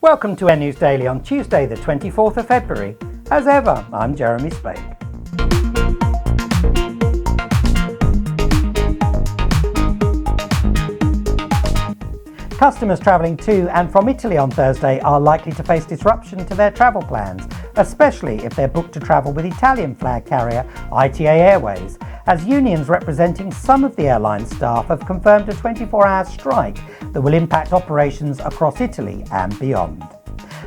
Welcome to Air News Daily on Tuesday the 24th of February. As ever, I'm Jeremy Spake. Customers travelling to and from Italy on Thursday are likely to face disruption to their travel plans, especially if they're booked to travel with Italian flag carrier ITA Airways, as unions representing some of the airline's staff have confirmed a 24-hour strike that will impact operations across Italy and beyond.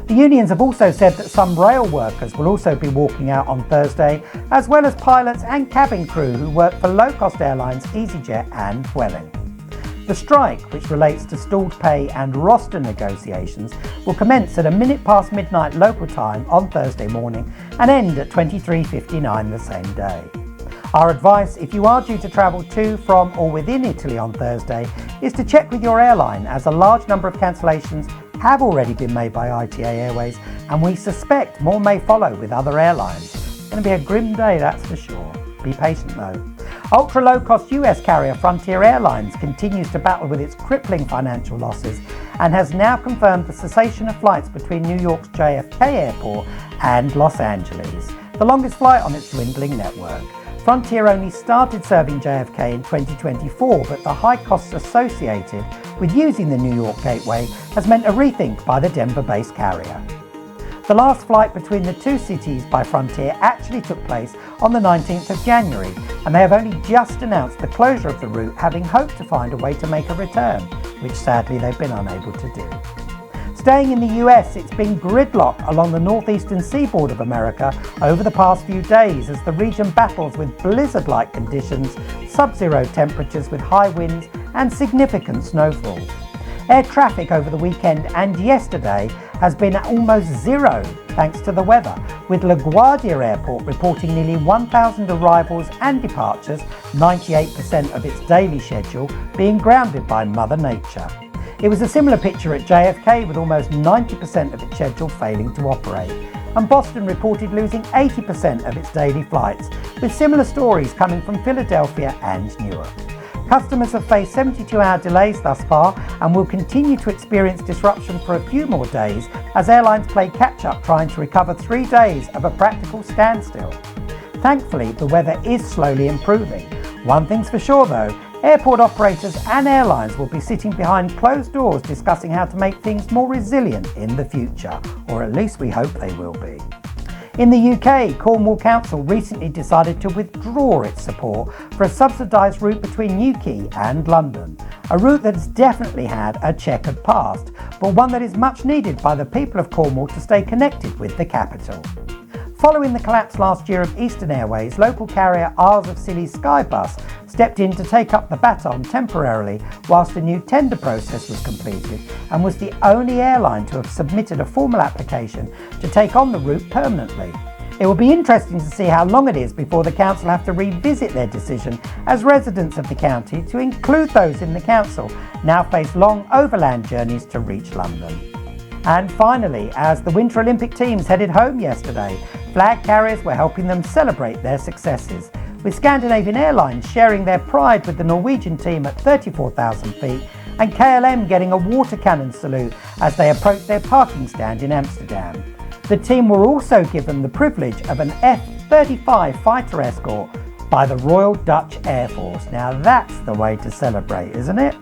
The unions have also said that some rail workers will also be walking out on Thursday, as well as pilots and cabin crew who work for low-cost airlines EasyJet and Vueling. The strike, which relates to stalled pay and roster negotiations, will commence at a minute past midnight local time on Thursday morning and end at 23:59 the same day. Our advice, if you are due to travel to, from or within Italy on Thursday, is to check with your airline, as a large number of cancellations have already been made by ITA Airways, and we suspect more may follow with other airlines. It's going to be a grim day, that's for sure. Be patient though. Ultra-low-cost US carrier Frontier Airlines continues to battle with its crippling financial losses and has now confirmed the cessation of flights between New York's JFK Airport and Los Angeles, the longest flight on its dwindling network. Frontier only started serving JFK in 2024, but the high costs associated with using the New York gateway has meant a rethink by the Denver-based carrier. The last flight between the two cities by Frontier actually took place on the 19th of January, and they have only just announced the closure of the route, having hoped to find a way to make a return, which sadly they've been unable to do. Staying in the US, it's been gridlock along the northeastern seaboard of America over the past few days as the region battles with blizzard-like conditions, sub-zero temperatures with high winds and significant snowfall. Air traffic over the weekend and yesterday has been at almost zero thanks to the weather, with LaGuardia Airport reporting nearly 1,000 arrivals and departures, 98% of its daily schedule being grounded by Mother Nature. It was a similar picture at JFK, with almost 90% of its schedule failing to operate, and Boston reported losing 80% of its daily flights, with similar stories coming from Philadelphia and Newark. Customers have faced 72-hour delays thus far and will continue to experience disruption for a few more days as airlines play catch-up trying to recover 3 days of a practical standstill. Thankfully, the weather is slowly improving. One thing's for sure though, airport operators and airlines will be sitting behind closed doors discussing how to make things more resilient in the future, or at least we hope they will be. In the UK, Cornwall Council recently decided to withdraw its support for a subsidised route between Newquay and London, a route that has definitely had a checkered past, but one that is much needed by the people of Cornwall to stay connected with the capital. Following the collapse last year of Eastern Airways, local carrier Isles of Scilly's Skybus stepped in to take up the baton temporarily whilst a new tender process was completed, and was the only airline to have submitted a formal application to take on the route permanently. It will be interesting to see how long it is before the council have to revisit their decision, as residents of the county, to include those in the council, now face long overland journeys to reach London. And finally, as the Winter Olympic teams headed home yesterday, flag carriers were helping them celebrate their successes, with Scandinavian Airlines sharing their pride with the Norwegian team at 34,000 feet and KLM getting a water cannon salute as they approached their parking stand in Amsterdam. The team were also given the privilege of an F-35 fighter escort by the Royal Dutch Air Force. Now that's the way to celebrate, isn't it?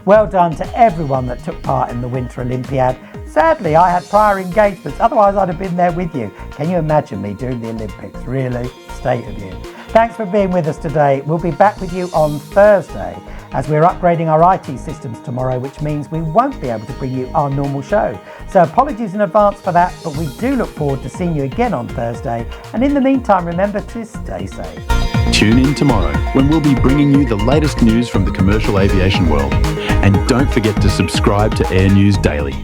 Well done to everyone that took part in the Winter Olympiad. Sadly, I had prior engagements, otherwise I'd have been there with you. Can you imagine me doing the Olympics? Really? State of you. Thanks for being with us today. We'll be back with you on Thursday, as we're upgrading our IT systems tomorrow, which means we won't be able to bring you our normal show. So apologies in advance for that, but we do look forward to seeing you again on Thursday. And in the meantime, remember to stay safe. Tune in tomorrow when we'll be bringing you the latest news from the commercial aviation world. And don't forget to subscribe to Air News Daily.